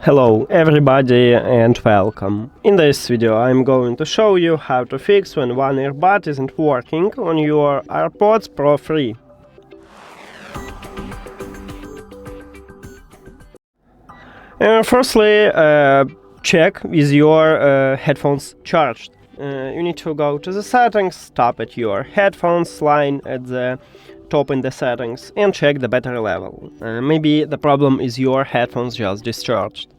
Hello everybody and welcome. In this video I'm going to show you how to fix when one earbud isn't working on your AirPods Pro 3. Firstly, check is your headphones charged. You need to go to the settings, tap at your headphones line at the top in the settings and check the battery level. Maybe the problem is your headphones just discharged.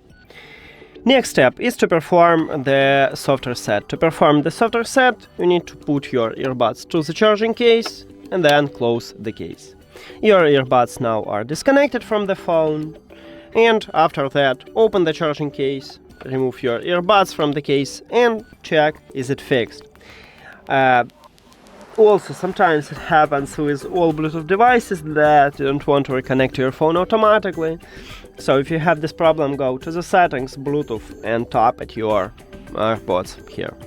Next step is to perform the soft reset. To perform the soft reset, you need to put your earbuds to the charging case and then close the case. Your earbuds now are disconnected from the phone, and after that open the charging case, remove your earbuds from the case and check is it fixed. Also, sometimes it happens with all Bluetooth devices that you don't want to reconnect to your phone automatically. So if you have this problem, go to the settings, Bluetooth, and tap at your AirPods here.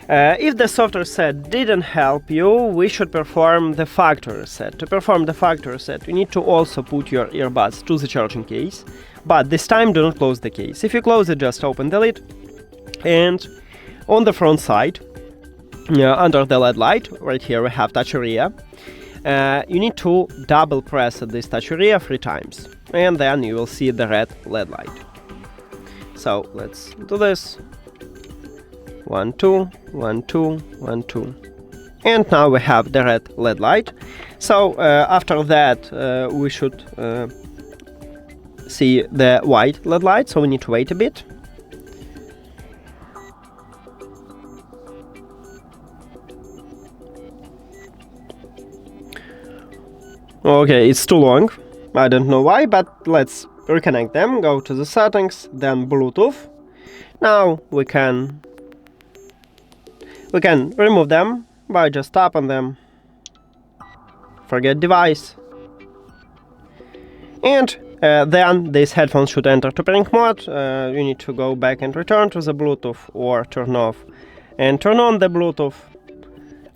If the soft reset didn't help you, we should perform the factory reset. To perform the factory reset, you need to also put your earbuds to the charging case, but this time do not close the case. If you close it, just open the lid, and on the front side, under the LED light, right here we have touch area. You need to double press at this touch area 3 times, and then you will see the red LED light. So let's do this. 1, 2, 1, 2, 1, 2. And now we have the red LED light. So after that we should see the white LED light, so we need to wait a bit. Okay, it's too long. I don't know why, but let's reconnect them. Go to the settings, then Bluetooth. Now we can remove them by just tap on them. Forget device. And then these headphones should enter to pairing mode. You need to go back and return to the Bluetooth, or turn off and turn on the Bluetooth.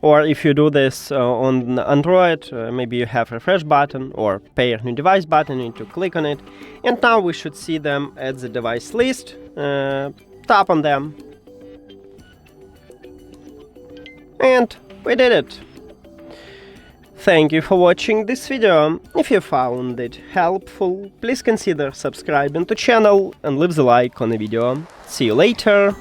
Or if you do this on Android, maybe you have refresh button or pair new device button, you need to click on it. And now we should see them at the device list. Tap on them. And we did it. Thank you for watching this video. If you found it helpful, please consider subscribing to the channel and leave the like on the video. See you later.